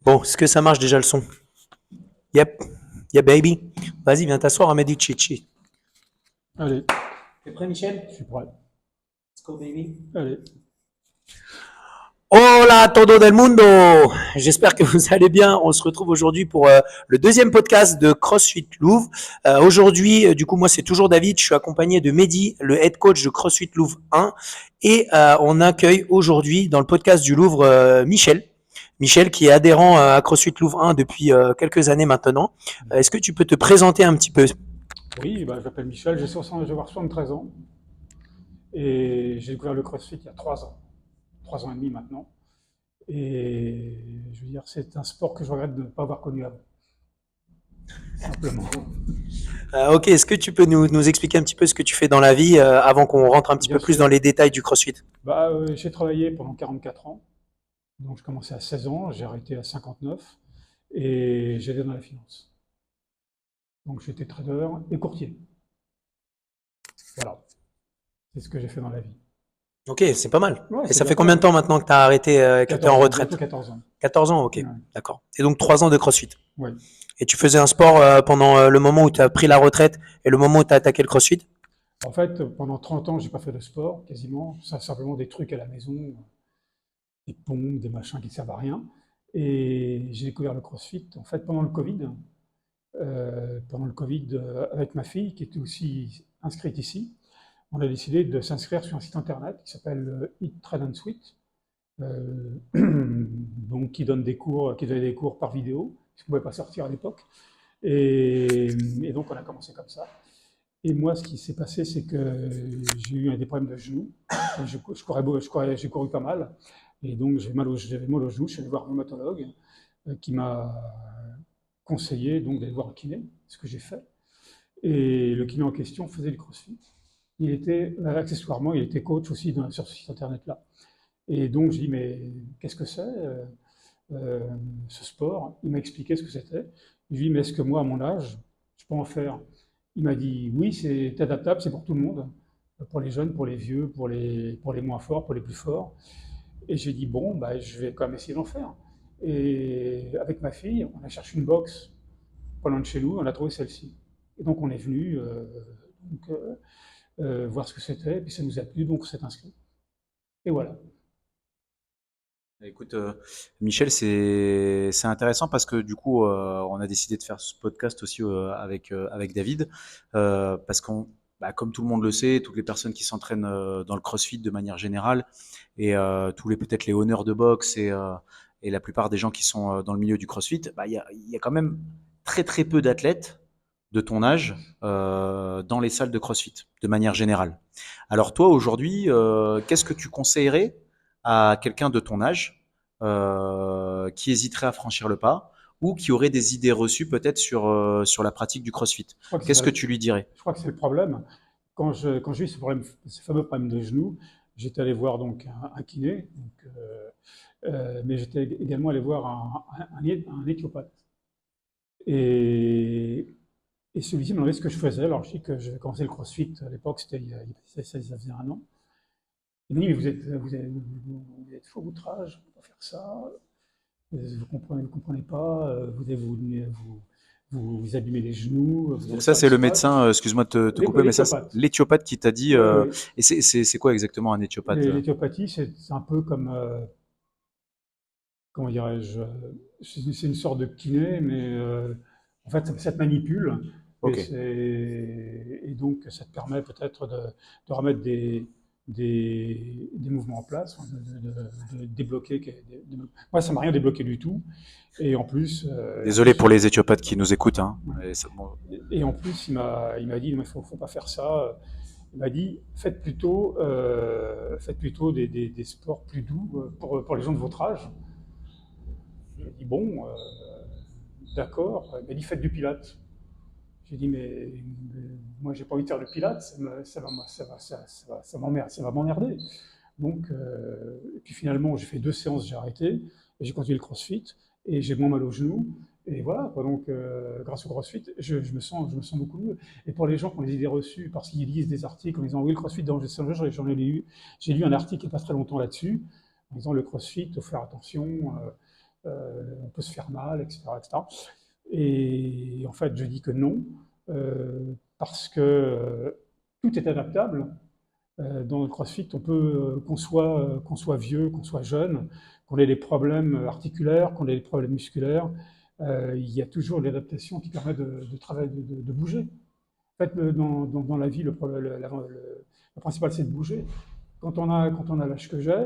Bon, est-ce que ça marche déjà le son? Yep. Yeah, baby. Vas-y, viens t'asseoir à Medici. Allez, T'es prêt, Michel? je suis prêt. Let's go, baby. Allez. Hola todo del mundo. J'espère que vous allez bien. On se retrouve aujourd'hui pour le deuxième podcast de CrossFit Louvre. Aujourd'hui, du coup, moi, c'est toujours David. Je suis accompagné de Mehdi, le head coach de CrossFit Louvre 1. Et on accueille aujourd'hui dans le podcast du Louvre Michel. Michel qui est adhérent à CrossFit Louvre 1 depuis quelques années maintenant. Est-ce que tu peux te présenter un petit peu? Oui, bah, je m'appelle Michel, j'ai 73 ans et j'ai découvert le CrossFit il y a 3 ans, 3 ans et demi maintenant. Et je veux dire, c'est un sport que je regrette de ne pas avoir connu avant, simplement. Ok, est-ce que tu peux nous expliquer un petit peu ce que tu fais dans la vie avant qu'on rentre un petit Bien peu plus sûr. dans les détails du CrossFit? Bah, j'ai travaillé pendant 44 ans, donc je commençais à 16 ans, j'ai arrêté à 59 et j'étais dans la finance. Donc j'étais trader et courtier. Voilà, c'est ce que j'ai fait dans la vie. Ok, c'est pas mal. Ouais, Et c'est ça bien fait combien de ça. temps maintenant que tu as arrêté, que tu es en 14 ans, bientôt retraite? 14 ans. 14 ans, ok, Ouais. d'accord. Et donc 3 ans de CrossFit. Ouais. Et tu faisais un sport pendant le moment où tu as pris la retraite et le moment où tu as attaqué le CrossFit? En fait, pendant 30 ans, j'ai pas fait de sport, quasiment. Ça, simplement des trucs à la maison, des pompes, des machins qui ne servent à rien. Et j'ai découvert le CrossFit, en fait, pendant le Covid. Avec ma fille, qui était aussi inscrite ici, on a décidé de s'inscrire sur un site internet qui s'appelle Eat, Train and Sweat, donc qui donnait des cours par vidéo, parce qu'on ne pouvait pas sortir à l'époque. Et donc, on a commencé comme ça. Et moi, ce qui s'est passé, c'est que j'ai eu des problèmes de genoux. J'ai couru pas mal. Et donc, j'avais mal au genou. Je suis allé voir un rhumatologue qui m'a conseillé donc d'aller voir un kiné, ce que j'ai fait. Et le kiné en question faisait du crossfit. Accessoirement, il était coach aussi sur ce site internet-là. Et donc, je dis, mais qu'est-ce que c'est euh, ce sport? Il m'a expliqué ce que c'était. Je lui ai dit, mais est-ce que moi, à mon âge, je peux en faire? Il m'a dit, oui, c'est adaptable, c'est pour tout le monde, pour les jeunes, pour les vieux, pour les moins forts, pour les plus forts. Et j'ai dit, bon, bah, je vais quand même essayer d'en faire. Et avec ma fille, on a cherché une box pas loin de chez nous, on a trouvé celle-ci. Et donc on est venu donc, voir ce que c'était, et puis ça nous a plu, donc on s'est inscrit. Et voilà. Écoute, Michel, c'est intéressant parce que du coup, on a décidé de faire ce podcast aussi avec David parce qu'on, bah, comme tout le monde le sait, toutes les personnes qui s'entraînent dans le CrossFit de manière générale et tous les peut-être les honneurs de boxe et la plupart des gens qui sont dans le milieu du CrossFit, bah, il y a quand même très très peu d'athlètes de ton âge dans les salles de CrossFit de manière générale. Alors toi aujourd'hui, qu'est-ce que tu conseillerais à quelqu'un de ton âge qui hésiterait à franchir le pas ou qui aurait des idées reçues peut-être sur la pratique du CrossFit? Je crois que Qu'est-ce que tu lui dirais? je crois que c'est le problème. Quand j'ai eu ce fameux problème de genou, j'étais allé voir donc un kiné, donc, mais j'étais également allé voir un éthiopathe. Et, et celui-ci m'a demandé ce que je faisais. Alors je dis que j'avais commencé le CrossFit à l'époque, ça faisait 1 an. Il m'a dit, mais vous êtes fou, votre âge, on peut pas faire ça, vous comprenez pas, vous abîmez les genoux, vous Donc allez ça, faire du c'est le squat. médecin, excuse-moi de te couper, mais ça, c'est L'éthiopathe. l'éthiopathe qui t'a dit. Oui, oui. Et c'est quoi exactement un éthiopathe? L'éthiopathie, c'est un peu comme, comment dirais-je, c'est une sorte de kiné, mais en fait, ça te manipule. Ok. Et donc, ça te permet peut-être de remettre des mouvements en place, de débloquer. Moi, ça m'a rien débloqué du tout. Et en Désolé plus, pour les éthiopathes qui nous écoutent, hein. ouais. Bon. Et en plus, il m'a dit, il faut pas faire ça. Il m'a dit, faites plutôt des sports plus doux pour les gens de votre âge. J'ai dit, bon, d'accord. Il m'a dit, faites du pilates. J'ai dit, mais moi, j'ai pas envie de faire du pilates, ça va m'emmerder. Donc, et puis finalement, j'ai fait 2 séances, j'ai arrêté, et j'ai continué le crossfit, et j'ai moins mal aux genoux. Et voilà, quoi. Donc, grâce au crossfit, je me sens beaucoup mieux. Et pour les gens qui ont des idées reçues, parce qu'ils lisent des articles en disant, oui, le crossfit, j'ai lu un article il n'y a pas très longtemps là-dessus, en disant, le crossfit, il faut faire attention. on peut se faire mal, etc., etc. Et en fait, je dis que non, parce que tout est adaptable. Dans le CrossFit, on peut, qu'on soit vieux, qu'on soit jeune, qu'on ait des problèmes articulaires, qu'on ait des problèmes musculaires, il y a toujours l'adaptation qui permet de travailler, de bouger. En fait, dans la vie, le principal, c'est de bouger. Quand on a l'âge que j'ai,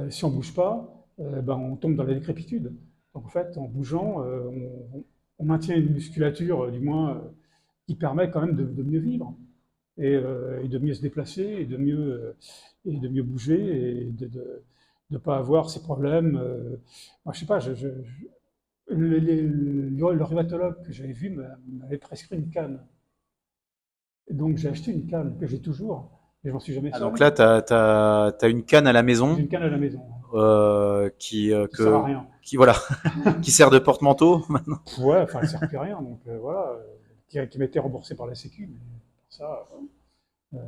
si on ne bouge pas, ben, on tombe dans la décrépitude. Donc en fait, en bougeant, on maintient une musculature, du moins, qui permet quand même de mieux vivre et de mieux se déplacer et de mieux bouger et de ne pas avoir ces problèmes. Moi, je sais pas, le rhumatologue que j'avais vu m'avait prescrit une canne. Et donc j'ai acheté une canne que j'ai toujours, mais j'en suis jamais Ah, donc servi. là, t'as une canne à la J'ai maison une canne à la maison, qui qui sert à rien. qui voilà, qui sert de porte-manteau. Ouais, enfin, elle sert plus à rien, donc voilà, qui m'était remboursé par la Sécu, mais pour ça,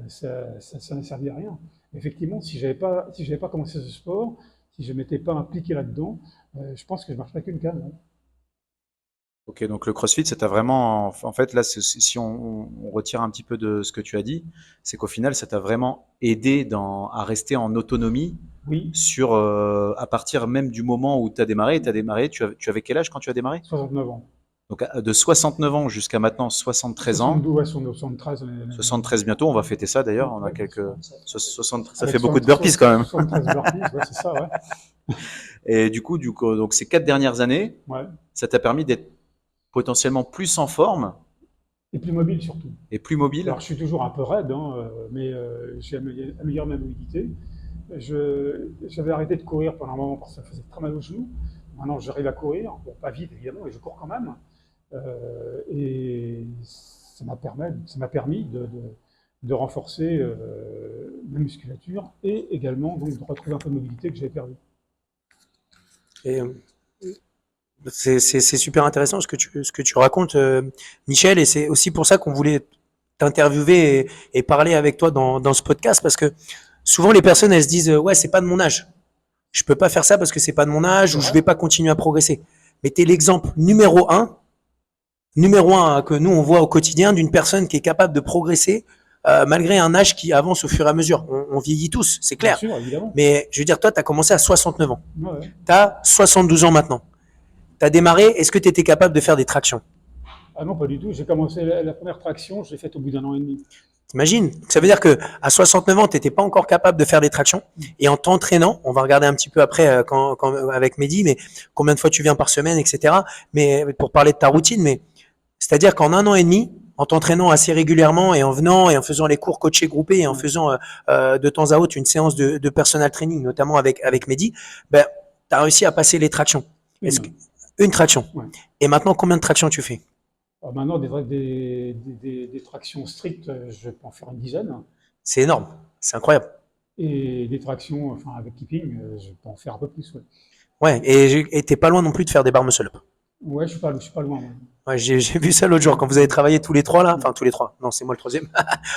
ça n'a servi à rien. Effectivement, si j'avais pas commencé ce sport, si je m'étais pas impliqué là-dedans, je pense que je marcherais qu'une canne, hein. Ok, donc le CrossFit, ça t'a vraiment, en fait, là, si on retire un petit peu de ce que tu as dit, c'est qu'au final, ça t'a vraiment aidé à rester en autonomie Oui, à partir même du moment où t'as démarré, tu avais quel âge quand tu as démarré? 69 ans. Donc, de 69 ans jusqu'à maintenant 73 ans, 72, ouais, 73, 73 bientôt, on va fêter ça d'ailleurs, on a ouais, quelques, 60, ça avec fait beaucoup de burpees quand même. 73 burpees, ouais, c'est ça, ouais. Et du coup, donc ces 4 dernières années, Ouais. ça t'a permis d'être potentiellement plus en forme Et plus mobile surtout. et plus mobile. Alors, je suis toujours un peu raide, hein, mais j'ai amélioré ma mobilité. J'avais arrêté de courir pendant un moment parce que ça faisait très mal aux genoux. Maintenant, j'arrive à courir. Bon, pas vite, évidemment, mais je cours quand même. Et ça m'a permis de renforcer ma musculature et également donc, de retrouver un peu de mobilité que j'avais perdue. Et, c'est super intéressant ce que tu racontes, Michel, et c'est aussi pour ça qu'on voulait t'interviewer et parler avec toi dans ce podcast, parce que souvent les personnes elles se disent ouais, c'est pas de mon âge, je peux pas faire ça parce que c'est pas de mon âge, C'est ou je vrai? vais pas continuer à progresser. Mais tu es l'exemple numéro un que nous on voit au quotidien d'une personne qui est capable de progresser malgré un âge qui avance au fur et à mesure. On vieillit tous, c'est Bien clair. sûr, évidemment. Mais je veux dire, toi, tu as commencé à 69 ans. Ouais, ouais. Tu as 72 ans maintenant. Tu as démarré, est-ce que tu étais capable de faire des tractions? Ah non, pas du tout. J'ai commencé la première traction, je l'ai faite au bout d'un an et demi. T'imagines? Ça veut dire que à 69 ans, tu n'étais pas encore capable de faire des tractions. Et en t'entraînant, on va regarder un petit peu après avec Mehdi, mais combien de fois tu viens par semaine, etc. Mais pour parler de ta routine, mais c'est-à-dire qu'en un an et demi, en t'entraînant assez régulièrement et en venant et en faisant les cours coachés groupés et en Ouais. faisant de temps à autre une séance de personal training, notamment avec Mehdi, ben, tu as réussi à passer les tractions. Est-ce que, Une. une traction. Ouais. Et maintenant, combien de tractions tu fais? Alors maintenant, des tractions strictes, je peux en faire une dizaine. C'est énorme. C'est incroyable. Et des tractions, enfin avec keeping, je peux en faire un peu plus. Ouais, Ouais, et t'es pas loin non plus de faire des barres muscle-up. ouais je suis pas loin. Ouais. Ouais, j'ai vu ça l'autre jour quand vous avez travaillé tous les trois là, enfin tous les trois. Non, c'est moi le troisième.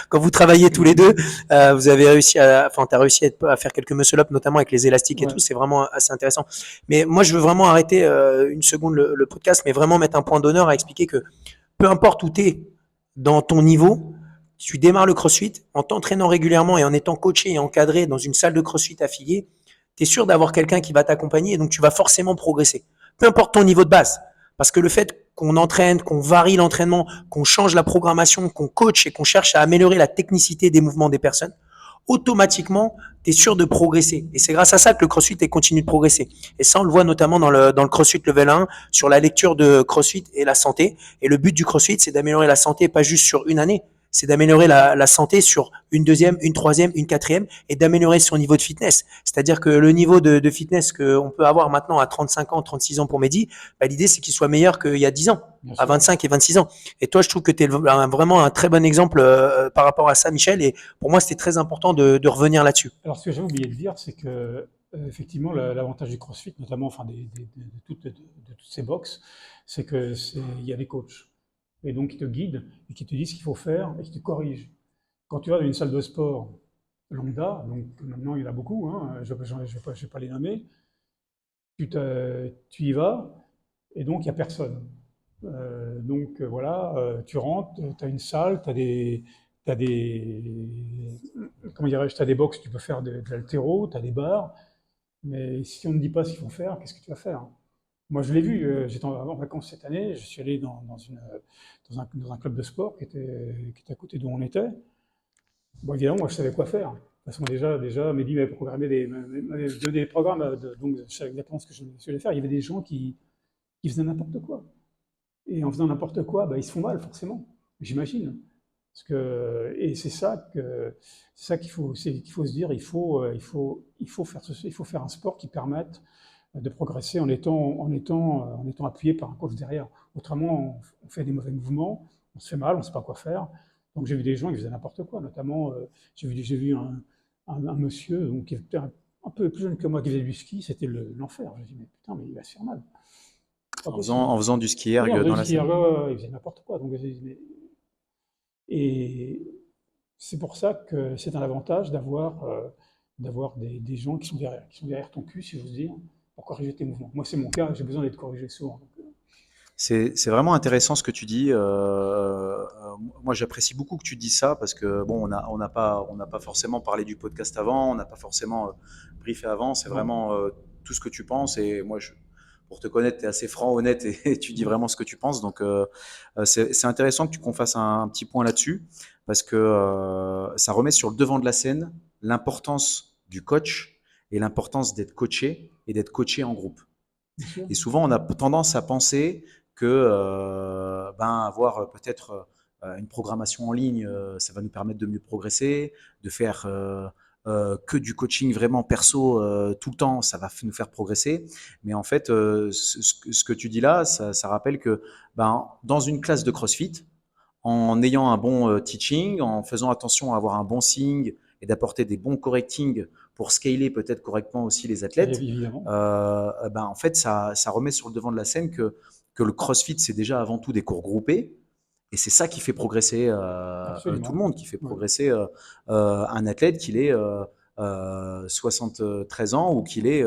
Quand vous travaillez tous les deux, vous avez réussi t'as réussi à faire quelques muscle-up, notamment avec les élastiques et Ouais. tout. C'est vraiment assez intéressant. Mais moi, je veux vraiment arrêter une seconde le podcast, mais vraiment mettre un point d'honneur à expliquer que peu importe où tu es dans ton niveau, tu démarres le CrossFit en t'entraînant régulièrement et en étant coaché et encadré dans une salle de CrossFit affiliée, tu es sûr d'avoir quelqu'un qui va t'accompagner et donc tu vas forcément progresser. Peu importe ton niveau de base. Parce que le fait qu'on entraîne, qu'on varie l'entraînement, qu'on change la programmation, qu'on coach et qu'on cherche à améliorer la technicité des mouvements des personnes, automatiquement, tu es sûr de progresser. Et c'est grâce à ça que le CrossFit continue de progresser. Et ça, on le voit notamment dans le CrossFit Level 1, sur la lecture de CrossFit et la santé. Et le but du CrossFit, c'est d'améliorer la santé, pas juste sur une année, c'est d'améliorer la santé sur une deuxième, une troisième, une quatrième, et d'améliorer son niveau de fitness. C'est-à-dire que le niveau de fitness qu'on peut avoir maintenant à 35 ans, 36 ans pour Mehdi, bah, l'idée, c'est qu'il soit meilleur qu'il y a 10 ans, Bien à sûr. 25 et 26 ans. Et toi, je trouve que tu es vraiment un très bon exemple par rapport à ça, Michel. Et pour moi, c'était très important de revenir là-dessus. Alors, ce que j'ai oublié de dire, c'est que effectivement, l'avantage du CrossFit, notamment enfin, de toutes ces boxes, c'est il y a des coachs. Et donc, qui te guident et qui te disent ce qu'il faut faire et qui te corrigent. Quand tu vas dans une salle de sport lambda, donc maintenant il y en a beaucoup, hein, je ne vais pas les nommer, tu y vas, et donc il n'y a personne. Voilà, tu rentres, tu as une salle, t'as des, comment dirais-je, t'as des box, tu peux faire de l'haltéro, tu as des bars, mais si on ne dit pas ce qu'il faut faire, qu'est-ce que tu vas faire? Moi, je l'ai vu, j'étais en vacances cette année, je suis allé dans un club de sport qui était à côté d'où on était. Bon, évidemment, moi, je savais quoi faire. De toute façon, déjà, Mehdi m'avait programmé m'avait donné des programmes, donc je savais exactement ce que je devais faire. Il y avait des gens qui faisaient n'importe quoi. Et en faisant n'importe quoi, bah, ils se font mal, forcément, j'imagine. Et c'est ça qu'il faut se dire, il faut il faut faire un sport qui permette de progresser en étant appuyé par un coach derrière. Autrement, on fait des mauvais mouvements, on se fait mal, on ne sait pas quoi faire. Donc j'ai vu des gens qui faisaient n'importe quoi, notamment j'ai vu un monsieur donc, qui était un peu plus jeune que moi qui faisait du ski, c'était l'enfer. Je me dit, mais putain, mais il va se faire mal. C'est pas possible. En faisant du ski Oui, erg en faisant dans du la ski salle. ergo, il faisait n'importe quoi. Et c'est pour ça que c'est un avantage d'avoir des gens qui sont derrière ton cul, si j'ose dire, pour corriger tes mouvements. Moi, c'est mon cas, j'ai besoin d'être corrigé souvent. C'est vraiment intéressant ce que tu dis. Moi, j'apprécie beaucoup que tu dis ça parce que bon, on n'a pas forcément parlé du podcast avant, on n'a pas forcément briefé avant. C'est Non, vraiment tout ce que tu penses. Et moi, pour te connaître, tu es assez franc, honnête et tu dis vraiment ce que tu penses. Donc, c'est intéressant qu'on fasse un petit point là-dessus parce que ça remet sur le devant de la scène l'importance du coach et l'importance d'être coaché et d'être coaché en groupe. bien sûr. Et souvent, on a tendance à penser que avoir peut-être une programmation en ligne, ça va nous permettre de mieux progresser, de faire que du coaching vraiment perso tout le temps, ça va nous faire progresser. Mais en fait, ce que tu dis là, ça rappelle que dans une classe de CrossFit, en ayant un bon teaching, en faisant attention à avoir un bon seeing et d'apporter des bons correcting pour scaler peut-être correctement aussi les athlètes, Évidemment, en fait, ça remet sur le devant de la scène que le CrossFit, c'est déjà avant tout des cours groupés. Et c'est ça qui fait progresser tout le absolument. monde, qui fait Ouais. progresser un athlète qu'il ait 73 ans ou qu'il ait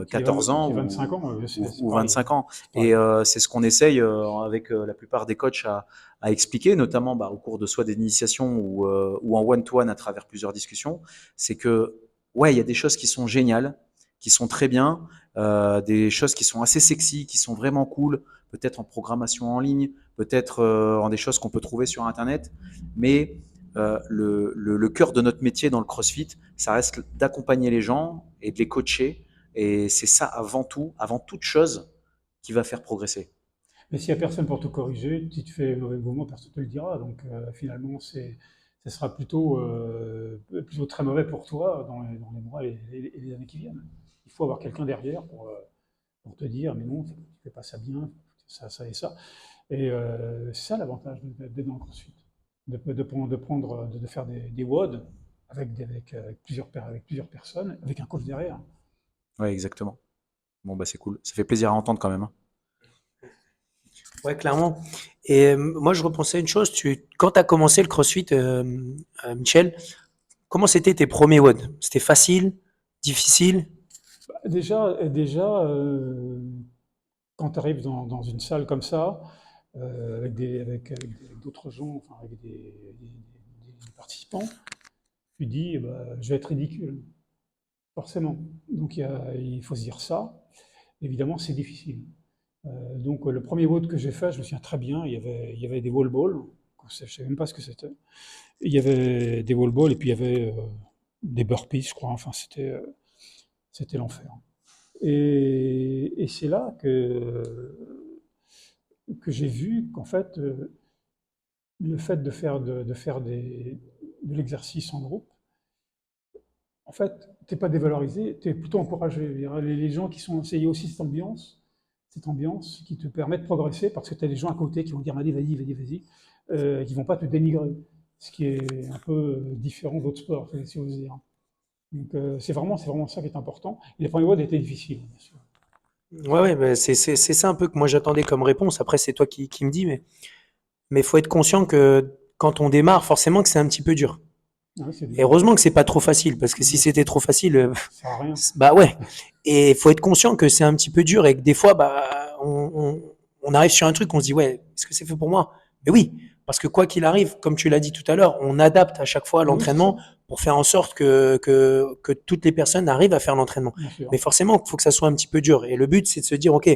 14 ans Qui est 25 ans, c'est ou pareil. 25 ans. C'est Et pareil. c'est ce qu'on essaye avec la plupart des coachs à expliquer, notamment au cours de soit d'initiation ou en one-to-one à travers plusieurs discussions. C'est que, ouais, il y a des choses qui sont géniales, qui sont très bien, des choses qui sont assez sexy, qui sont vraiment cool, peut-être en programmation en ligne, peut-être en des choses qu'on peut trouver sur Internet. Mais le cœur de notre métier dans le CrossFit, ça reste d'accompagner les gens et de les coacher. Et c'est ça avant tout, avant toute chose, qui va faire progresser. Mais s'il n'y a personne pour te corriger, si tu fais un mauvais mouvement, personne ne te le dira. Donc finalement, ça sera plutôt très mauvais pour toi dans les mois et les années qui viennent. Il faut avoir quelqu'un derrière pour te dire, mais non, tu ne fais pas ça bien, ça et ça. Et c'est ça l'avantage d'être dans le CrossFit. De faire des WOD avec plusieurs personnes, avec un coach derrière. Ouais, exactement. Bon, bah c'est cool. Ça fait plaisir à entendre quand même, hein. Ouais, clairement. Et moi, je repensais à une chose. Quand tu as commencé le CrossFit, Michel, comment c'était tes premiers WOD? C'était facile, difficile? Déjà, quand tu arrives dans une salle comme ça, avec d'autres gens, enfin, avec des participants, tu dis, eh ben, je vais être ridicule, forcément. Donc il faut se dire ça. Évidemment, c'est difficile. Le premier WOD que j'ai fait, je me souviens très bien, il y avait des wall balls, je ne savais même pas ce que c'était. Il y avait des wall balls et puis il y avait des burpees, je crois. Enfin, c'était l'enfer. Et c'est là que j'ai vu qu'en fait, le fait de faire de l'exercice en groupe, en fait, tu n'es pas dévalorisé, tu es plutôt encouragé. Je veux dire, les gens qui sont essayés aussi cette ambiance qui te permet de progresser parce que tu as des gens à côté qui vont dire allez, vas-y, vas-y, vas-y, qui ne vont pas te dénigrer, ce qui est un peu différent d'autres sports, si vous dire. Donc c'est vraiment ça qui est important. Et les premiers mois étaient difficiles, bien sûr. Ouais, ouais, mais c'est ça un peu que moi j'attendais comme réponse. Après, c'est toi qui me dis, mais faut être conscient que quand on démarre, forcément que c'est un petit peu dur. Ouais, c'est Et dur. heureusement que c'est pas trop facile, parce que si c'était trop facile, Ça sert à rien. bah ouais. Et il faut être conscient que c'est un petit peu dur et que des fois, bah, on arrive sur un truc, on se dit, ouais, est-ce que c'est fait pour moi? Mais oui, parce que quoi qu'il arrive, comme tu l'as dit tout à l'heure, on adapte à chaque fois Oui, c'est ça, l'entraînement pour faire en sorte que toutes les personnes arrivent à faire l'entraînement. bien sûr. Mais forcément, il faut que ça soit un petit peu dur. Et le but, c'est de se dire, OK,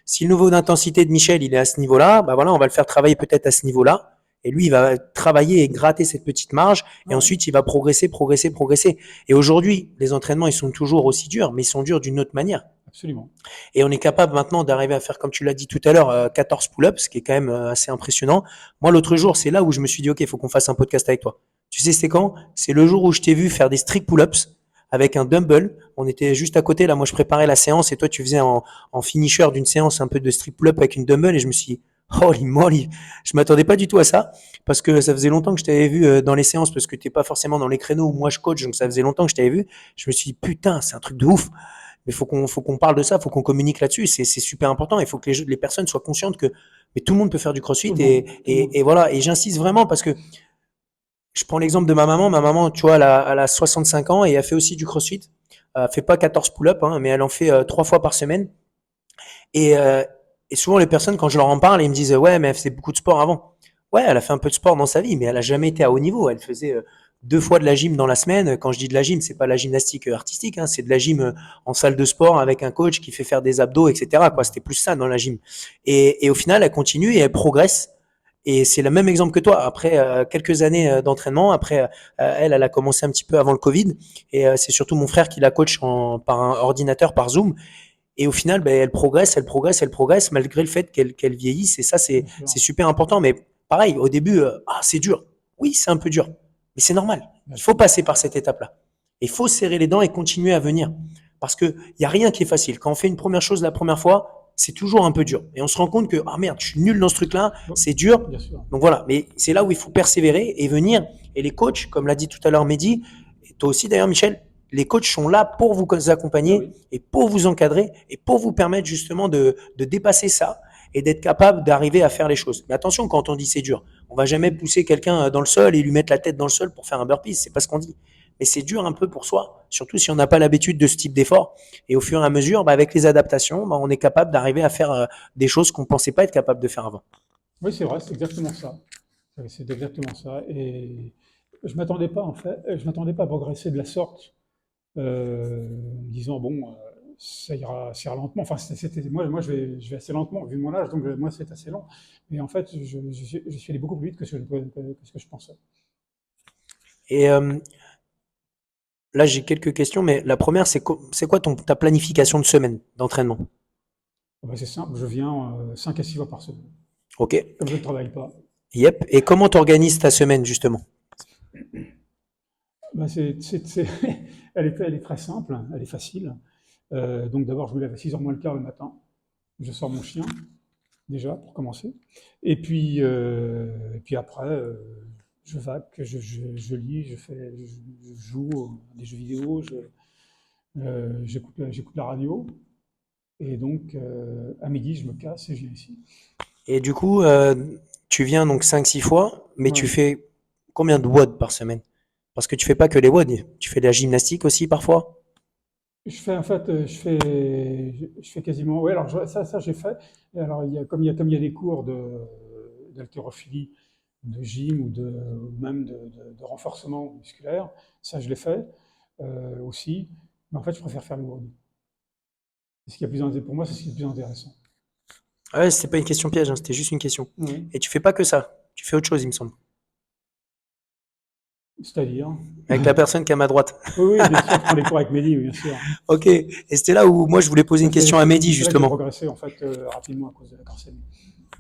si le niveau d'intensité de Michel, il est à ce niveau-là, bah voilà, on va le faire travailler peut-être à ce niveau-là. Et lui, il va travailler et gratter cette petite marge. Et Ouais, ensuite, il va progresser, progresser, progresser. Et aujourd'hui, les entraînements, ils sont toujours aussi durs, mais ils sont durs d'une autre manière. absolument. Et on est capable maintenant d'arriver à faire, comme tu l'as dit tout à l'heure, 14 pull-ups, ce qui est quand même assez impressionnant. Moi, l'autre jour, c'est là où je me suis dit, OK, il faut qu'on fasse un podcast avec toi. Tu sais, c'est quand? C'est le jour où je t'ai vu faire des strict pull-ups avec un dumbbell. On était juste à côté, là, moi, je préparais la séance et toi, tu faisais en finisher d'une séance un peu de strict pull-up avec une dumbbell et je me suis dit, holy moly, je m'attendais pas du tout à ça parce que ça faisait longtemps que je t'avais vu dans les séances parce que t'es pas forcément dans les créneaux où moi je coach, donc ça faisait longtemps que je t'avais vu. Je me suis dit, putain, c'est un truc de ouf. Mais faut qu'on parle de ça, faut qu'on communique là-dessus. C'est super important. Il faut que les personnes soient conscientes que mais tout le monde peut faire du CrossFit Tout le monde, tout le monde. et voilà. Et j'insiste vraiment parce que je prends l'exemple de ma maman. Ma maman, tu vois, elle a 65 ans et elle fait aussi du CrossFit. Elle fait pas 14 pull-ups, hein, mais elle en fait 3 fois par semaine. Et, euh, et souvent les personnes, quand je leur en parle, ils me disent ouais, mais elle faisait beaucoup de sport avant. Ouais, elle a fait un peu de sport dans sa vie, mais elle a jamais été à haut niveau. Elle faisait 2 fois de la gym dans la semaine. Quand je dis de la gym, c'est pas la gymnastique artistique, hein, c'est de la gym en salle de sport avec un coach qui fait faire des abdos, etc. Quoi, c'était plus ça dans la gym. Et au final, elle continue et elle progresse. Et c'est le même exemple que toi. Après quelques années d'entraînement, après elle, elle a commencé un petit peu avant le Covid. Et c'est surtout mon frère qui la coach par un ordinateur, par Zoom. Et au final, ben, elle progresse, elle progresse, elle progresse, malgré le fait qu'elle vieillisse. Et ça, Bien sûr, c'est super important. Mais pareil, au début, c'est dur. Oui, c'est un peu dur. Mais c'est normal. bien Il faut sûr. passer par cette étape-là. Il faut serrer les dents et continuer à venir. Parce qu'il n'y a rien qui est facile. Quand on fait une première chose la première fois, c'est toujours un peu dur. Et on se rend compte que, ah merde, je suis nul dans ce truc-là, Bon, c'est dur. bien sûr. Donc voilà. Mais c'est là où il faut persévérer et venir. Et les coachs, comme l'a dit tout à l'heure Mehdi, et toi aussi d'ailleurs, Michel, les coachs sont là pour vous Ah accompagner oui, et pour vous encadrer et pour vous permettre justement de dépasser ça et d'être capable d'arriver à faire les choses. Mais attention, quand on dit c'est dur, on va jamais pousser quelqu'un dans le sol et lui mettre la tête dans le sol pour faire un burpee, c'est pas ce qu'on dit. Mais c'est dur un peu pour soi, surtout si on n'a pas l'habitude de ce type d'effort. Et au fur et à mesure, avec les adaptations, on est capable d'arriver à faire des choses qu'on ne pensait pas être capable de faire avant. oui, c'est vrai, c'est exactement ça. C'est exactement ça. Et je m'attendais pas, en fait, je m'attendais pas à progresser de la sorte, en me disant, bon, ça ira lentement. Enfin, moi je vais assez lentement, vu mon âge, donc moi, c'est assez lent. Mais en fait, je suis allé beaucoup plus vite que ce que je pensais. Et là, j'ai quelques questions, mais la première, c'est quoi ta planification de semaine d'entraînement? Ah bah, c'est simple, je viens 5 à 6 fois par semaine. Ok. Comme je ne travaille pas. Yep. Et comment tu organises ta semaine, justement? Bah, elle est très simple, elle est facile. Donc d'abord, je me lève à 6h moins le quart le matin. Je sors mon chien, déjà, pour commencer. Et puis après, je vaque, je lis, je joue à des jeux vidéo, j'écoute la radio. Et donc, à midi, je me casse et je viens ici. Et du coup, tu viens donc 5 6 fois, mais tu Ouais. fais combien de WOD par semaine? Parce que tu fais pas que les WOD, tu fais de la gymnastique aussi parfois? Je fais en fait, je fais quasiment. Oui, alors ça j'ai fait. Et alors comme il y a des cours d'haltérophilie, de gym ou même de renforcement musculaire, ça je l'ai fait aussi. Mais en fait, je préfère faire le WOD. Pour moi, c'est ce qui est le plus intéressant. Ah ouais, c'était pas une question piège, hein, c'était juste une question. Oui. Et tu fais pas que ça, tu fais autre chose, il me semble. C'est-à-dire. Avec la personne qui est à ma droite. Oui, oui, bien sûr, je prends les cours avec Mehdi, oui, bien sûr. Ok. Et c'était là où moi je voulais poser une question à Mehdi, C'est là que j'ai justement. progressé en fait rapidement à cause de la corsémie.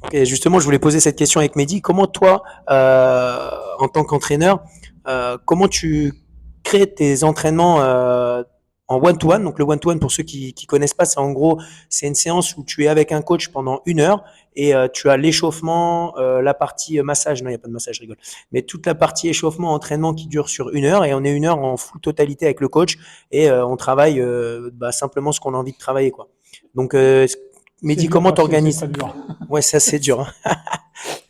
Ok, justement, je voulais poser cette question avec Mehdi. Comment toi, en tant qu'entraîneur, comment tu crées tes entraînements en one-to-one? Donc le one-to-one, pour ceux qui connaissent pas, c'est en gros, c'est une séance où tu es avec un coach pendant 1 heure et tu as l'échauffement, la partie massage. Non, il n'y a pas de massage, je rigole. Mais toute la partie échauffement, entraînement qui dure sur 1 heure et on est 1 heure en full totalité avec le coach et on travaille simplement ce qu'on a envie de travailler, quoi. Donc, C'est Mehdi, dur, comment ça, c'est t'organises? très dur. Ouais, c'est assez dur, hein.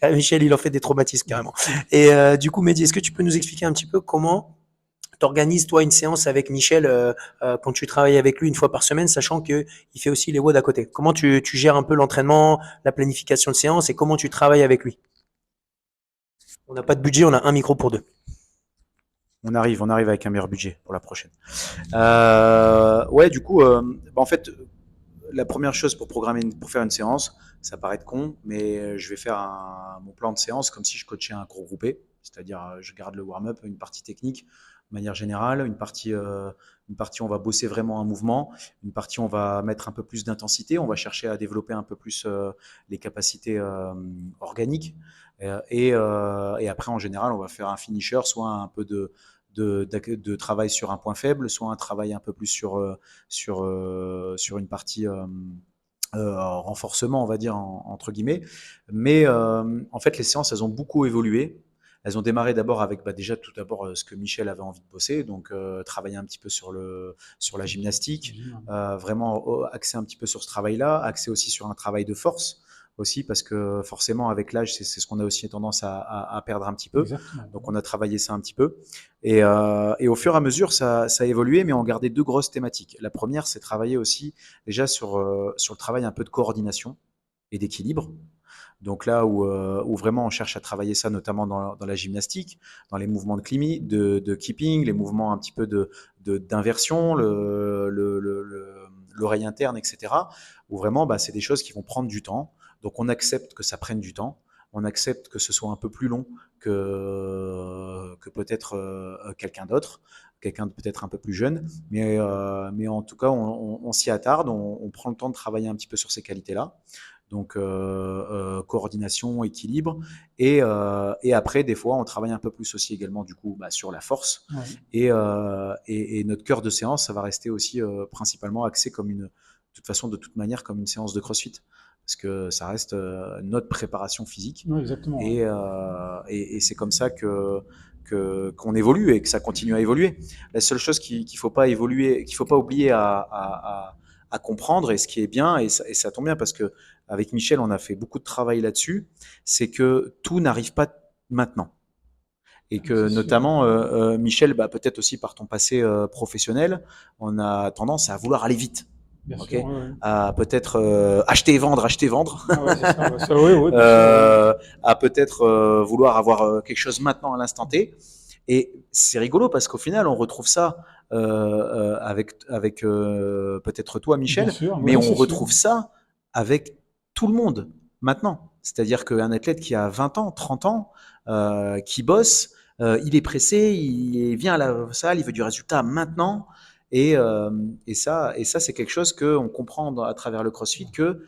Ah, Michel, il en fait des traumatismes carrément. Et du coup, Mehdi, est-ce que tu peux nous expliquer un petit peu comment t'organises toi une séance avec Michel quand tu travailles avec lui une fois par semaine, sachant que il fait aussi les WOD à côté. Comment tu gères un peu l'entraînement, la planification de séance et comment tu travailles avec lui? On n'a pas de budget, on a un micro pour deux. On arrive avec un meilleur budget pour la prochaine. Ouais, du coup, en fait, la première chose pour faire une séance, ça paraît con, mais je vais faire mon plan de séance comme si je coachais un cours groupé, c'est-à-dire je garde le warm-up, une partie technique de manière générale, une partie on va bosser vraiment un mouvement, une partie on va mettre un peu plus d'intensité, on va chercher à développer un peu plus les capacités organiques, et après en général on va faire un finisher, soit un peu de travail sur un point faible, soit un travail un peu plus sur une partie renforcement, on va dire, entre guillemets. Mais en fait, les séances, elles ont beaucoup évolué. Elles ont démarré d'abord avec déjà tout d'abord ce que Michel avait envie de bosser, donc travailler un petit peu sur la gymnastique, vraiment axer un petit peu sur ce travail-là, axer aussi sur un travail de force aussi, parce que forcément avec l'âge c'est ce qu'on a aussi tendance à perdre un petit peu. Exactement. Donc on a travaillé ça un petit peu et au fur et à mesure ça a évolué, mais on gardait deux grosses thématiques. La première, c'est travailler aussi déjà sur le travail un peu de coordination et d'équilibre. Donc là où vraiment on cherche à travailler ça, notamment dans la gymnastique, dans les mouvements de keeping, les mouvements un petit peu d'inversion, l'oreille interne, etc. Où vraiment c'est des choses qui vont prendre du temps. Donc on accepte que ça prenne du temps, on accepte que ce soit un peu plus long que peut-être quelqu'un d'autre, quelqu'un de peut-être un peu plus jeune, mais en tout cas on s'y attarde, on prend le temps de travailler un petit peu sur ces qualités-là. Donc coordination, équilibre, et après des fois on travaille un peu plus aussi également du coup sur la force, Ouais. et notre cœur de séance, ça va rester aussi principalement axé de toute manière comme une séance de CrossFit, parce que ça reste notre préparation physique, Ouais, exactement. Ouais. et c'est comme ça qu'on évolue et que ça continue à évoluer. La seule chose qu'il faut pas oublier à comprendre, et ce qui est bien, et ça tombe bien parce que avec Michel on a fait beaucoup de travail là-dessus, c'est que tout n'arrive pas maintenant. Et que C'est sûr. notamment, Michel, peut-être aussi par ton passé professionnel, on a tendance à vouloir aller vite. Bien Ok, sûr, ouais. à peut-être acheter et vendre, Ah ouais, c'est ça. Ouais, ça, ouais, bien sûr, ouais. à peut-être vouloir avoir quelque chose maintenant à l'instant T. Et c'est rigolo parce qu'au final, on retrouve ça avec peut-être toi, Bien Michel, sûr, mais ouais, on c'est sûr. retrouve ça avec tout le monde maintenant. C'est-à-dire qu'un athlète qui a 20 ans, 30 ans, qui bosse, il est pressé, il vient à la salle, il veut du résultat maintenant. Et ça, c'est quelque chose qu'on comprend à travers le CrossFit, que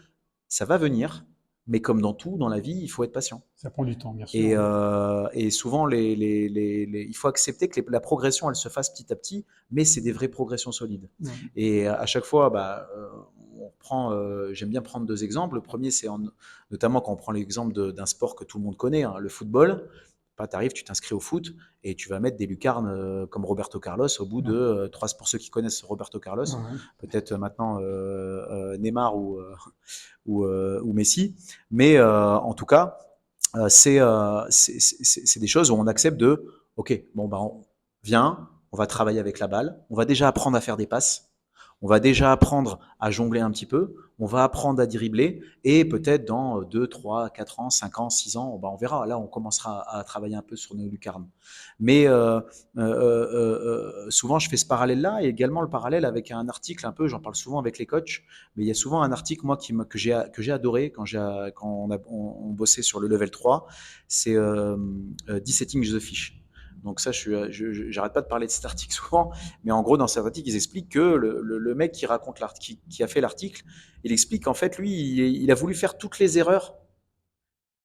ça va venir, mais comme dans tout dans la vie, il faut être patient. Ça prend du temps, bien sûr. Et souvent, il faut accepter que la progression, elle se fasse petit à petit, mais c'est des vraies progressions solides. Ouais. Et à chaque fois, j'aime bien prendre deux exemples. Le premier, c'est notamment quand on prend l'exemple d'un sport que tout le monde connaît, hein, le football. Tu arrives, tu t'inscris au foot et tu vas mettre des lucarnes comme Roberto Carlos au bout de pour ceux qui connaissent Roberto Carlos, Ouais. peut-être maintenant Neymar ou Messi, mais en tout cas, c'est des choses où on accepte ok, bon, viens, on va travailler avec la balle, on va déjà apprendre à faire des passes, on va déjà apprendre à jongler un petit peu, on va apprendre à dribbler, et peut-être dans 2, 3, 4 ans, 5 ans, 6 ans, on verra, là on commencera à travailler un peu sur nos lucarnes. Mais souvent je fais ce parallèle-là, et également le parallèle avec un article un peu, j'en parle souvent avec les coachs, mais il y a souvent un article moi que j'ai adoré quand on bossait sur le level 3, c'est Dissetting the Fish. Donc ça, j'arrête pas de parler de cet article souvent, mais en gros, dans cet article, ils expliquent que le mec qui raconte qui a fait l'article, il explique qu'en fait, lui, il a voulu faire toutes les erreurs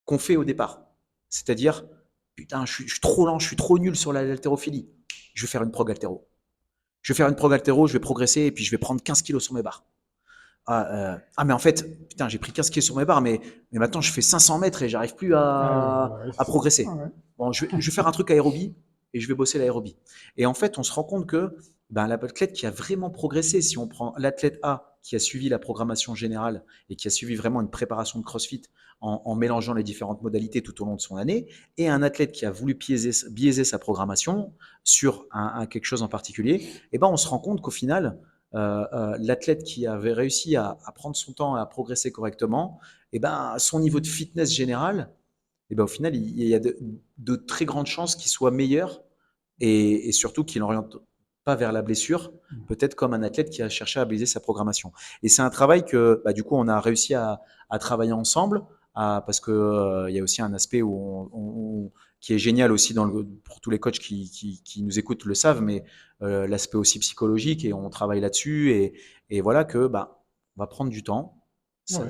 qu'on fait au départ. C'est-à-dire, putain, je suis trop lent, je suis trop nul sur l'haltérophilie. Je vais faire une prog haltéro. Je vais progresser et puis je vais prendre 15 kilos sur mes barres. Mais en fait, putain, j'ai pris 15 kilos sur mes barres, mais maintenant je fais 500 mètres et j'arrive plus à progresser. Ouais. Bon, je vais faire un truc aérobie et je vais bosser l'aérobie. Et en fait, on se rend compte que ben, l'athlète qui a vraiment progressé, si on prend l'athlète A qui a suivi la programmation générale et qui a suivi vraiment une préparation de CrossFit en mélangeant les différentes modalités tout au long de son année, et un athlète qui a voulu biaiser sa programmation sur quelque chose en particulier, et ben on se rend compte qu'au final, l'athlète qui avait réussi à prendre son temps et à progresser correctement, et ben son niveau de fitness général, et ben au final, il y a de très grandes chances qu'il soit meilleur et surtout qu'il n'oriente pas vers la blessure, peut-être comme un athlète qui a cherché à biaiser sa programmation. Et c'est un travail que, bah, du coup, on a réussi à travailler ensemble, parce que il y a aussi un aspect où qui est génial aussi pour tous les coachs qui nous écoutent le savent, mais l'aspect aussi psychologique, et on travaille là-dessus, et voilà que bah, on va prendre du temps. Ouais.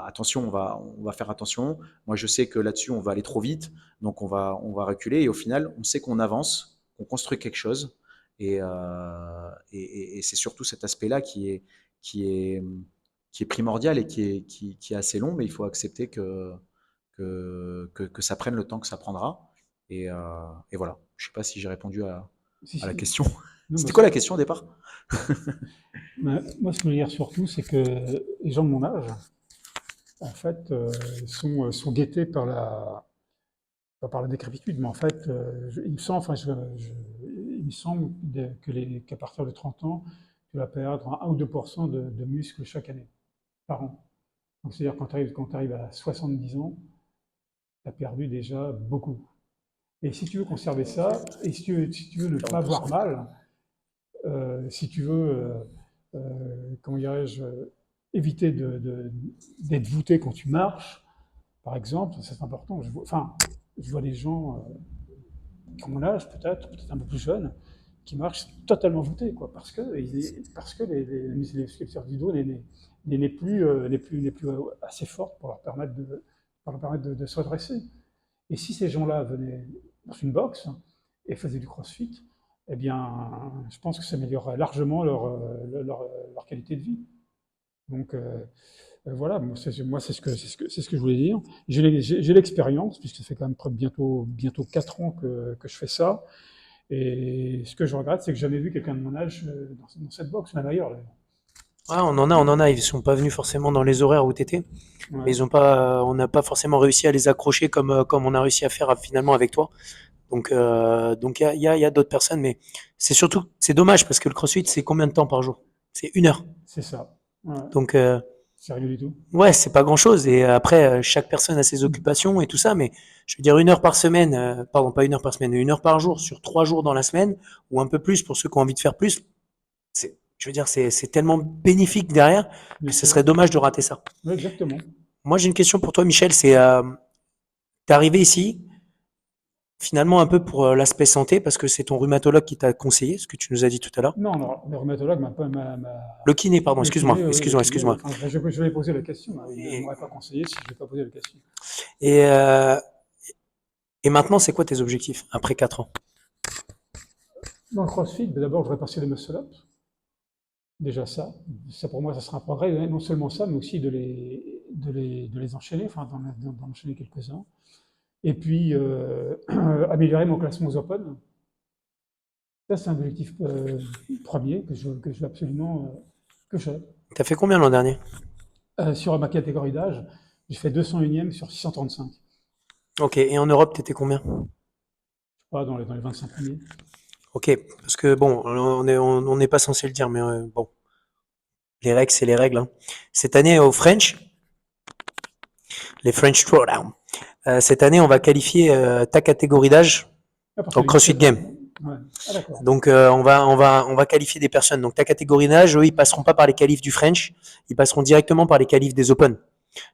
Attention, on va faire attention. Moi, je sais que là-dessus, on va aller trop vite, donc on va reculer, et au final, on sait qu'on avance, qu'on construit quelque chose, et c'est surtout cet aspect-là qui est, qui est primordial et qui est assez long, mais il faut accepter que ça prenne le temps que ça prendra. Et voilà. Je ne sais pas si j'ai répondu Si, à la si. question. Non, C'était quoi la question au départ? moi, ce que je veux dire surtout, c'est que les gens de mon âge, en fait, sont guettés par pas par la décrépitude, mais en fait, il me semble, il me semble qu'à partir de 30 ans, tu vas perdre 1 ou 2% de muscles chaque année, par an. Donc, c'est-à-dire quand tu arrives à 70 ans, tu as perdu déjà beaucoup. Et si tu veux conserver ça, et si tu veux ne pas avoir 40%. mal, si tu veux, comment dirais-je, éviter d'être voûté quand tu marches, par exemple, c'est important. Je vois des gens qui ont mon âge, peut-être un peu plus jeunes, qui marchent totalement voûtés, quoi, parce que les musculature du dos n'est plus assez forte pour leur permettre de se redresser. Et si ces gens-là venaient dans une boxe et faisaient du crossfit, eh bien, je pense que ça améliorerait largement leur qualité de vie. Donc, voilà, c'est c'est ce que je voulais dire. J'ai l'expérience, puisque ça fait quand même bientôt 4 ans que je fais ça. Et ce que je regrette, c'est que j'ai jamais vu quelqu'un de mon âge dans cette boxe, même ailleurs, d'ailleurs. Ouais, on en a. Ils sont pas venus forcément dans les horaires où t'étais, mais Ouais, ils ont pas, on n'a pas forcément réussi à les accrocher comme on a réussi à faire finalement avec toi. Donc il y a d'autres personnes, mais c'est surtout, c'est dommage parce que le CrossFit, c'est combien de temps par jour? C'est 1 heure. c'est ça. Ouais, Donc, c'est rien du tout. ouais, c'est pas grand-chose. Et après, chaque personne a ses occupations et tout ça, mais je veux dire 1 heure par semaine, pardon, pas 1 heure par semaine, 1 heure par jour sur 3 jours dans la semaine, ou un peu plus pour ceux qui ont envie de faire plus. Je veux dire, c'est tellement bénéfique derrière Bien que ce sûr. serait dommage de rater ça. Ouais, exactement. Moi, j'ai une question pour toi, Michel. T'es arrivé ici, finalement, un peu pour l'aspect santé, parce que c'est ton rhumatologue qui t'a conseillé, ce que tu nous as dit tout à l'heure. Non, non, le rhumatologue Le kiné, pardon, le kiné, excuse-moi, oui, le excuse-moi, kiné, oui. excuse-moi. Enfin, je vais poser la question, hein. Il ne Et, m'aurait pas conseillé si je ne vais pas poser la question. et, euh, et maintenant, c'est quoi tes objectifs après 4 ans? Dans le CrossFit, d'abord, je voudrais passer les muscle-ups. Déjà ça. Ça, pour moi, ça sera un progrès. Et non seulement ça, mais aussi de les enchaîner, enfin, d'en enchaîner quelques-uns. Et puis, améliorer mon classement aux Open. Ça, c'est un objectif premier que je veux absolument que j'ai. T'as fait combien l'an dernier? Sur ma catégorie d'âge, j'ai fait 201e sur 635. Ok, et en Europe, t'étais combien? Pas dans les 25 premiers. Ok, parce que bon, on n'est pas censé le dire, mais bon, les règles, c'est les règles, hein. Cette année, au French, les French Throwdown, cette année, on va qualifier ta catégorie d'âge À partir au de CrossFit 17 ans. Game. Ouais. Ah, d'accord. Donc on va qualifier des personnes. Donc ta catégorie d'âge, eux, ils passeront pas par les qualifs du French, ils passeront directement par les qualifs des Open.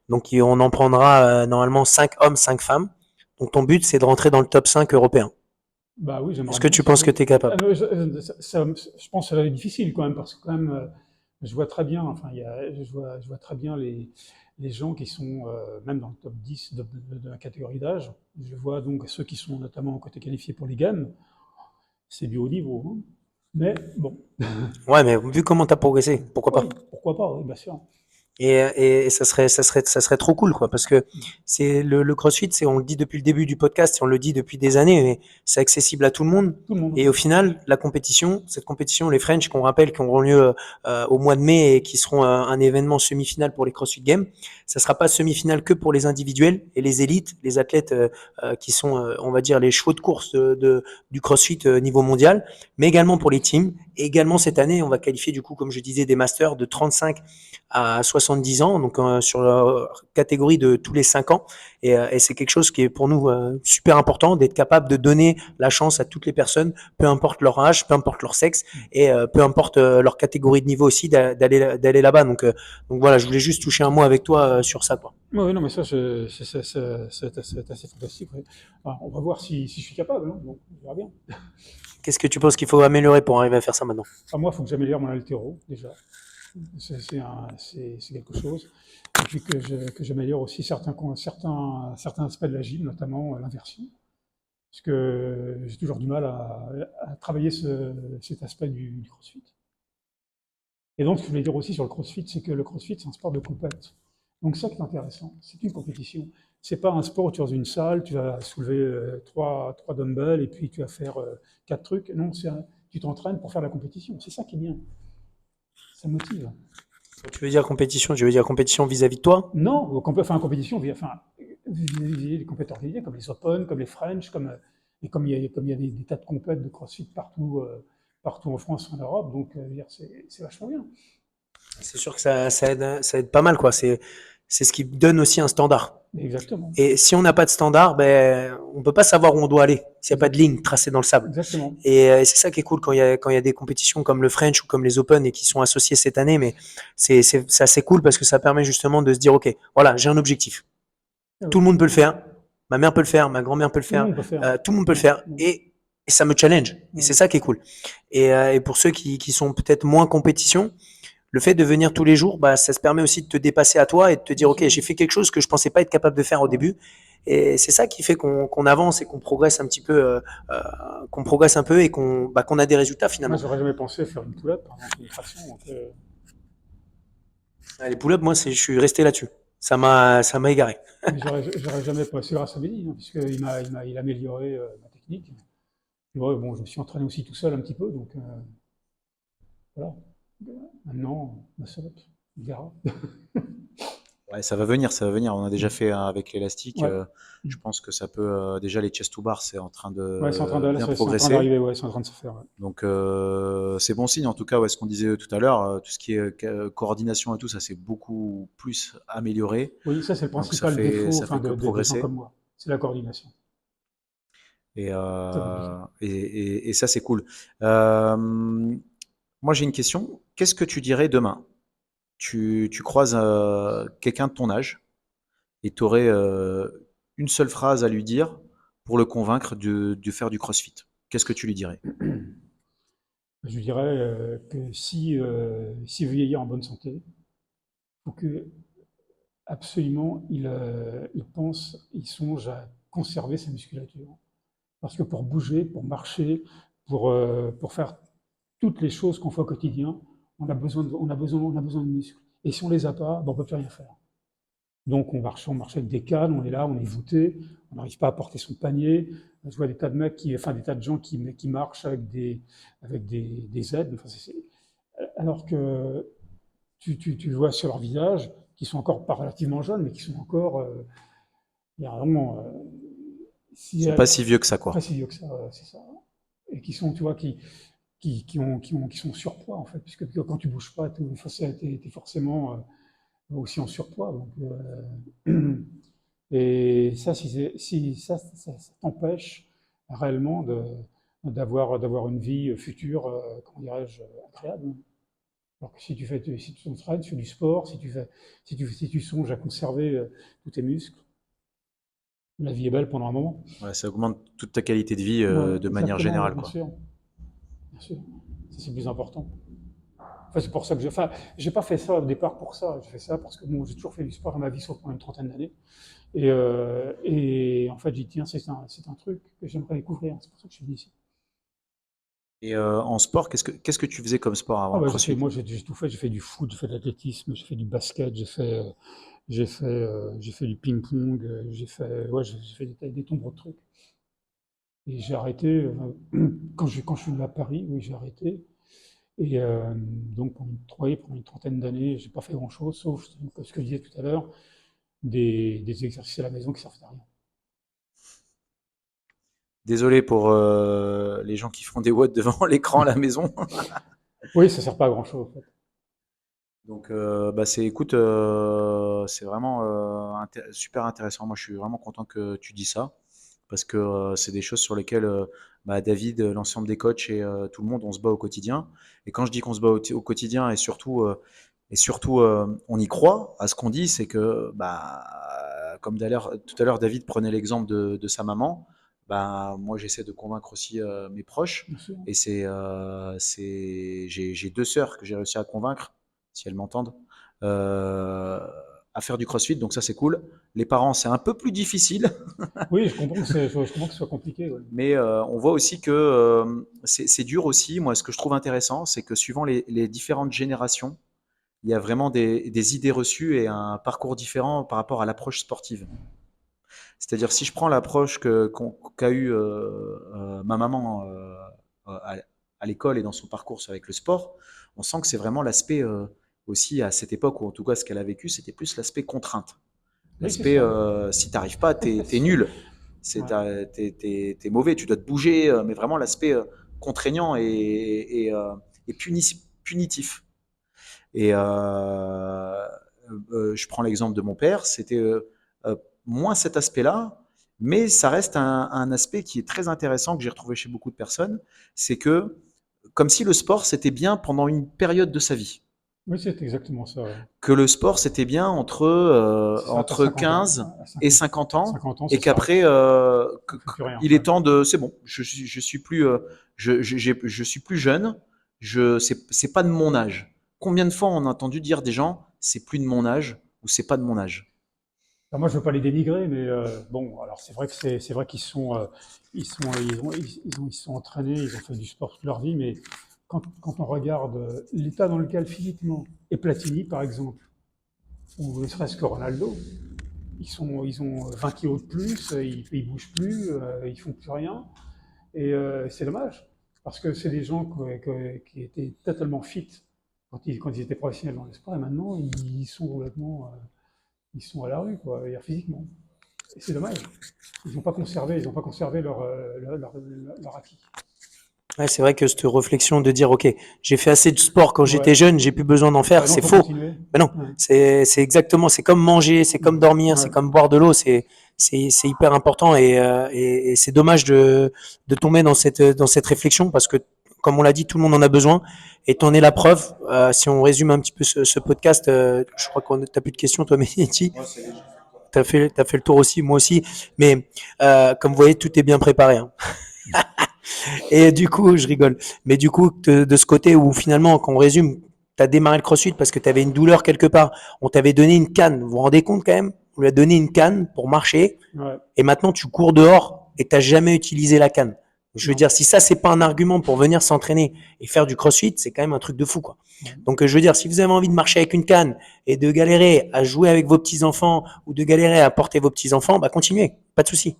Donc on en prendra normalement 5 hommes, 5 femmes. Donc ton but, c'est de rentrer dans le top 5 européen. Bah oui, Est-ce j'aimerais que bien. tu penses que tu es capable? Je pense que ça va être difficile quand même, parce que quand même, je vois très bien, enfin, je vois très bien les gens qui sont même dans le top 10 de la catégorie d'âge. Je vois donc ceux qui sont notamment côté qualifiés pour les gammes. C'est du haut niveau, hein. Mais bon, Ouais, mais vu comment tu as progressé, pourquoi pas? oui, pourquoi pas, oui, bien sûr. Et ça serait trop cool, quoi, parce que c'est le CrossFit, on le dit depuis le début du podcast, et on le dit depuis des années, mais c'est accessible à tout le monde. Tout le monde. Et au final, cette compétition, les French, qu'on rappelle, qui auront lieu au mois de mai et qui seront un événement semi-final pour les CrossFit Games, ça sera pas semi-final que pour les individuels et les élites, les athlètes qui sont, on va dire, les chevaux de course du CrossFit niveau mondial, mais également pour les teams. Et également cette année, on va qualifier du coup, comme je disais, des masters de 35 à 70 ans, donc sur la catégorie de tous les 5 ans. Et c'est quelque chose qui est pour nous super important, d'être capable de donner la chance à toutes les personnes, peu importe leur âge, peu importe leur sexe, et peu importe leur catégorie de niveau aussi, d'aller là-bas. Donc voilà, je voulais juste toucher un mot avec toi sur ça, quoi. Oui, non, mais ça, c'est assez fantastique. Ouais. Alors, on va voir si je suis capable. Hein, donc, on verra bien. Qu'est-ce que tu penses qu'il faut améliorer pour arriver à faire ça maintenant? Alors, moi, il faut que j'améliore mon haltéro, déjà. C'est quelque chose. Et puis que j'améliore aussi certains aspects de la gym, notamment l'inversion. Parce que j'ai toujours du mal à travailler cet aspect du CrossFit. Et donc, ce que je voulais dire aussi sur le CrossFit, c'est que le CrossFit, c'est un sport de compète. Donc, ça qui est intéressant, c'est une compétition. C'est pas un sport où tu es dans une salle, tu vas soulever trois dumbbells et puis tu vas faire 4 trucs. Non, tu t'entraînes pour faire la compétition. C'est ça qui est bien. Ça motive. Tu veux dire compétition vis-à-vis de toi? Non, on peut faire une compétition, des compétitions organisées comme les Open, comme les French, et comme il y a des tas de compètes de CrossFit partout en France, en Europe, donc c'est vachement bien. C'est sûr que ça aide pas mal, quoi. C'est ce qui donne aussi un standard. Exactement. Et si on n'a pas de standard, ben, on peut pas savoir où on doit aller s'il n'y a pas de ligne tracée dans le sable. Exactement. Et c'est ça qui est cool quand il y a des compétitions comme le French ou comme les Open et qui sont associées cette année. Mais c'est assez cool parce que ça permet justement de se dire, OK, voilà, j'ai un objectif. Ah Tout oui. le monde peut le faire. Ma mère peut le faire, ma grand-mère peut le Tout le faire, monde peut faire. tout le monde peut le faire. Et ça me challenge. Et c'est Ouais. ça qui est cool. Et pour ceux qui sont peut-être moins compétition, le fait de venir tous les jours, bah, ça se permet aussi de te dépasser à toi et de te dire, Bien OK, sûr. j'ai fait quelque chose que je pensais pas être capable de faire au Ouais. début. Et c'est ça qui fait qu'on avance et qu'on progresse un petit peu, qu'on progresse un peu et qu'on a des résultats Moi, finalement. j'aurais jamais pensé faire une pull-up, par exemple, une traction. Donc, Les pull-ups, moi, je suis resté là-dessus. Ça m'a égaré. mais j'aurais jamais pensé grâce à Mehdi, hein, puisqu'il a amélioré ma technique. Et ouais, bon, je me suis entraîné aussi tout seul un petit peu, donc voilà. Maintenant, ma salope, il verra. Ouais, ça va venir, ça va venir. On a déjà fait avec l'élastique. Ouais. Je pense que ça peut. Déjà, les chest to bar, c'est en train Ouais, de bien c'est en train progresser. d'arriver, ouais, c'est en train de se faire. Ouais. Donc, c'est bon signe. En tout cas, ouais, ce qu'on disait tout à l'heure, tout ce qui est coordination et tout, ça s'est beaucoup plus amélioré. Oui, ça, c'est le Donc, ça principal fait, défaut ça enfin, fait que des gens progresser. comme moi. C'est la coordination. Et, Ça va bien. et ça, c'est cool. Euh, Moi, j'ai une question. Qu'est-ce que tu dirais demain? Tu croises quelqu'un de ton âge et tu aurais une seule phrase à lui dire pour le convaincre de faire du CrossFit. Qu'est-ce que tu lui dirais? Je dirais que s'il veut vieillir en bonne santé, il faut que absolument il pense, il songe à conserver sa musculature. Parce que pour bouger, pour marcher, pour faire toutes les choses qu'on fait au quotidien, on a besoin de muscles. Et si on les a pas, ben on peut plus rien faire. Donc on marche avec des cannes, on est là, on est voûté, on n'arrive pas à porter son panier. Je vois des tas de mecs des tas de gens qui marchent avec des aides. Enfin, alors que tu vois sur leur visage, qui sont encore pas relativement jeunes, mais qui sont encore, il y a vraiment, Ils si, sont pas si vieux que ça, quoi. pas si vieux que ça, c'est ça. Et qui sont, tu vois, qui sont surpoids en fait, puisque quand tu bouges pas, t'es forcément aussi en surpoids. Donc, et ça, ça t'empêche réellement d'avoir une vie future, comment dirais-je, agréable. Alors que si tu t'entraînes, tu fais du sport, si tu songes à conserver tous tes muscles, la vie est belle pendant un moment. Ouais, ça augmente toute ta qualité de vie Ouais, de manière exactement, ouais, générale, bien quoi. sûr, bien sûr. Ça, c'est le plus important. Enfin, c'est pour ça que j'ai pas fait ça au départ pour ça. J'ai fait ça parce que bon, j'ai toujours fait du sport dans ma vie, sauf pendant une trentaine d'années. Et en fait, j'ai dit, tiens, c'est un truc que j'aimerais découvrir. C'est pour ça que je suis venu ici. Et en sport, qu'est-ce que tu faisais comme sport avant Ah le bah, CrossFit? j'ai tout fait. J'ai fait du foot, j'ai fait de l'athlétisme, j'ai fait du basket, j'ai fait du ping-pong, j'ai fait des nombreux trucs. Et j'ai arrêté quand je suis venu à Paris, oui, j'ai arrêté. Et donc, pendant une trentaine d'années, j'ai pas fait grand-chose, sauf ce que je disais tout à l'heure, des exercices à la maison qui servent à rien. Désolé pour les gens qui font des watts devant l'écran à la maison. Oui, ça sert pas à grand-chose, en fait. Donc, bah écoute, c'est vraiment super intéressant. Moi, je suis vraiment content que tu dis ça parce que c'est des choses sur lesquelles bah, David, l'ensemble des coachs et tout le monde, on se bat au quotidien. Et quand je dis qu'on se bat au quotidien et surtout on y croit à ce qu'on dit, c'est que, bah, comme tout à l'heure, David prenait l'exemple de sa maman. Bah, moi, j'essaie de convaincre aussi mes proches. Bien sûr. Et j'ai deux sœurs que j'ai réussi à convaincre si elles m'entendent, à faire du crossfit. Donc ça, c'est cool. Les parents, c'est un peu plus difficile, Oui, je comprends que ce soit compliqué, ouais. mais on voit aussi que c'est dur aussi. Moi, ce que je trouve intéressant, c'est que suivant les différentes générations, il y a vraiment des idées reçues et un parcours différent par rapport à l'approche sportive. C'est-à-dire, si je prends l'approche qu'a eu ma maman à l'école et dans son parcours avec le sport, on sent que c'est vraiment l'aspect aussi à cette époque, ou en tout cas ce qu'elle a vécu, c'était plus l'aspect contrainte. Oui, c'est L'aspect, ça. si tu n'arrives pas, t'es nul, Ouais. t'es mauvais, tu dois te bouger, mais vraiment l'aspect contraignant et punitif. Et je prends l'exemple de mon père, c'était euh, moins cet aspect-là, mais ça reste un aspect qui est très intéressant que j'ai retrouvé chez beaucoup de personnes, c'est que comme si le sport c'était bien pendant une période de sa vie, Oui, c'est exactement ça, ouais. que le sport c'était bien Si ça atteint entre 50 ans, 15 à et 50, 50 ans, 50 ans, et ça s'arrête. qu'après On fait plus rien. il Ouais. est temps de, c'est bon, je suis plus, je suis plus jeune, c'est pas de mon âge. Combien de fois on a entendu dire des gens, c'est plus de mon âge ou c'est pas de mon âge? Alors moi, je veux pas les dénigrer, mais bon, alors c'est vrai que c'est vrai qu'ils sont, ils sont entraînés, ils ont fait du sport toute leur vie, mais quand on regarde l'état dans lequel physiquement est Platini, par exemple, ou ne serait-ce que Ronaldo, ils ont 20 kilos de plus, ils bougent plus, ils font plus rien, et c'est dommage, parce que c'est des gens qui étaient totalement fit quand ils étaient professionnels dans le sport, et maintenant ils sont complètement, ils sont à la rue, quoi, physiquement. Et c'est dommage. Ils n'ont pas conservé leur acquis. Ouais, c'est vrai que cette réflexion de dire, OK, j'ai fait assez de sport quand Ouais. j'étais jeune, j'ai plus besoin d'en faire, Maintenant, c'est il faut faux. continuer. Mais non, Ouais. c'est exactement, c'est comme manger, c'est comme dormir, Ouais. c'est comme boire de l'eau, c'est hyper important et c'est dommage de tomber dans cette réflexion parce que, comme on l'a dit, tout le monde en a besoin et t'en es la preuve. Si on résume un petit peu ce podcast, je crois qu'on t'as plus de questions, toi, Mehdi. T'as fait le tour aussi, moi aussi. Mais comme vous voyez, tout est bien préparé. Hein. Et du coup, je rigole. Mais du coup, de ce côté où finalement, quand on résume, tu as démarré le crossfit parce que tu avais une douleur quelque part. On t'avait donné une canne. Vous vous rendez compte quand même? On lui a donné une canne pour marcher. Ouais. Et maintenant, tu cours dehors et tu n'as jamais utilisé la canne. Je veux Non. dire, si ça, c'est pas un argument pour venir s'entraîner et faire du crossfit, c'est quand même un truc de fou, quoi. Ouais. Donc, je veux dire, si vous avez envie de marcher avec une canne et de galérer à jouer avec vos petits-enfants ou de galérer à porter vos petits-enfants, bah, continuez. Pas de souci.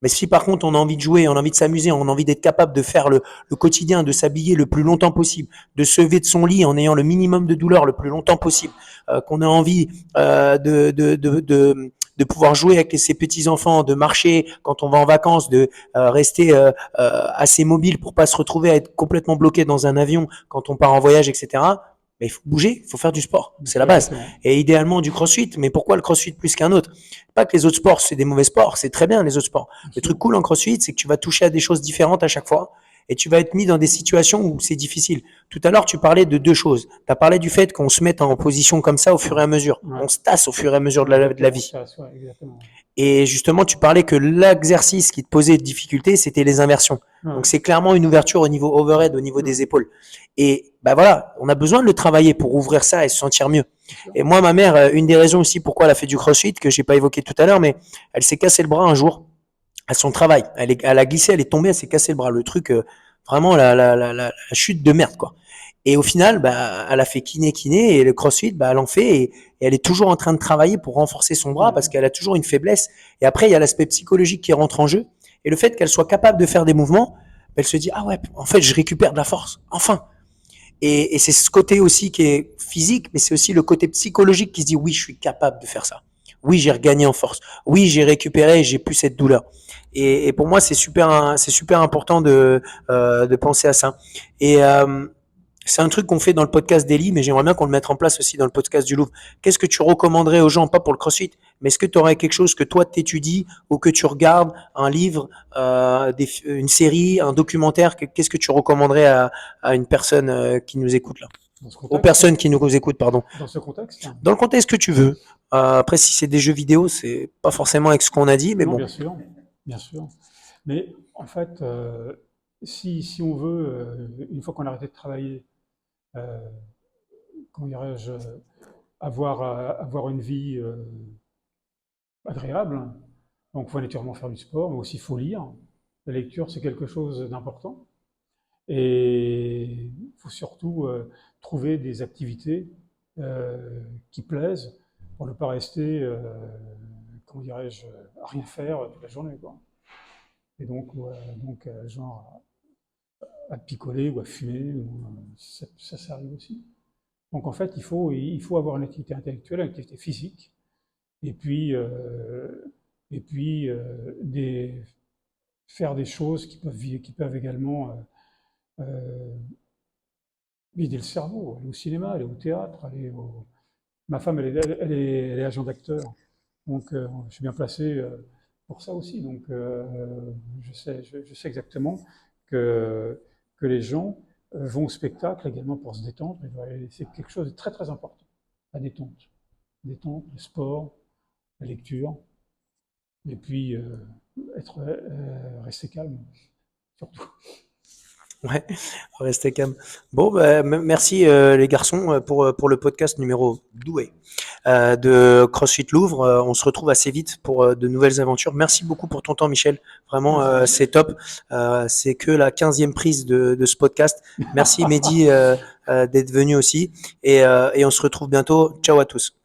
Mais si par contre on a envie de jouer, on a envie de s'amuser, on a envie d'être capable de faire le quotidien, de s'habiller le plus longtemps possible, de se lever de son lit en ayant le minimum de douleur le plus longtemps possible, qu'on a envie de pouvoir jouer avec ses petits-enfants, de marcher quand on va en vacances, de rester assez mobile pour pas se retrouver à être complètement bloqué dans un avion quand on part en voyage, etc. Mais il faut bouger, il faut faire du sport, c'est la base. Exactement. Et idéalement du crossfit, mais pourquoi le crossfit plus qu'un autre? Pas que les autres sports, c'est des mauvais sports, c'est très bien les autres sports. Le truc cool en crossfit, c'est que tu vas toucher à des choses différentes à chaque fois et tu vas être mis dans des situations où c'est difficile. Tout à l'heure, tu parlais de deux choses. Tu as parlé du fait qu'on se mette en position comme ça au fur et à mesure. Ouais. On se tasse au fur et à mesure de la vie. Ouais, exactement. Et justement, tu parlais que l'exercice qui te posait de difficulté, c'était les inversions. Ouais. Donc c'est clairement une ouverture au niveau overhead, au niveau Ouais. des épaules. Et bah voilà, on a besoin de le travailler pour ouvrir ça et se sentir mieux. Et moi, ma mère, une des raisons aussi pourquoi elle a fait du crossfit, que j'ai pas évoqué tout à l'heure, mais elle s'est cassé le bras un jour à son travail. Elle a glissé, elle est tombée, elle s'est cassé le bras. Le truc, Vraiment la chute de merde, quoi. Et au final, bah, elle a fait kiné et le CrossFit, bah, elle en fait et elle est toujours en train de travailler pour renforcer son bras parce qu'elle a toujours une faiblesse. Et après, il y a l'aspect psychologique qui rentre en jeu et le fait qu'elle soit capable de faire des mouvements, elle se dit ah ouais, en fait, je récupère de la force, enfin. Et c'est ce côté aussi qui est physique, mais c'est aussi le côté psychologique qui se dit oui, je suis capable de faire ça. Oui, j'ai regagné en force. Oui, j'ai récupéré, j'ai plus cette douleur. Et pour moi, c'est super important de penser à ça. Et c'est un truc qu'on fait dans le podcast d'Eli, mais j'aimerais bien qu'on le mette en place aussi dans le podcast du Louvre. Qu'est-ce que tu recommanderais aux gens, pas pour le CrossFit, mais est-ce que tu aurais quelque chose que toi t'étudies ou que tu regardes, un livre, une série, un documentaire, qu'est-ce que tu recommanderais à une personne qui nous écoute là, Dans ce aux contexte, personnes qui nous écoutent, pardon. dans ce contexte. Dans le contexte que tu veux. Après, si c'est des jeux vidéo, c'est pas forcément avec ce qu'on a dit, mais Non, bon. bien sûr, bien sûr. Mais en fait, si on veut, une fois qu'on a arrêté de travailler, euh, comment dirais-je, avoir une vie agréable, donc il faut naturellement faire du sport, mais aussi il faut lire. La lecture, c'est quelque chose d'important. Et il faut surtout trouver des activités qui plaisent pour ne pas rester, comment dirais-je, à rien faire toute la journée, quoi. Et donc, genre à picoler ou à fumer, ça arrive aussi. Donc en fait, il faut avoir une activité intellectuelle, une activité physique, et puis, faire des choses qui peuvent également vider le cerveau, aller au cinéma, aller au théâtre, Ma femme, elle est agent d'acteur, donc je suis bien placé pour ça aussi. Donc je sais exactement que, que les gens vont au spectacle également pour se détendre. C'est quelque chose de très très important, la détente. Détente, le sport, la lecture, et puis rester calme, surtout. Ouais, restez calme. Bon, bah, merci les garçons pour le podcast numéro 12 de CrossFit Louvre. On se retrouve assez vite pour de nouvelles aventures. Merci beaucoup pour ton temps, Michel. Vraiment, c'est top. C'est que la 15e prise de ce podcast. Merci Mehdi d'être venu aussi. Et on se retrouve bientôt. Ciao à tous.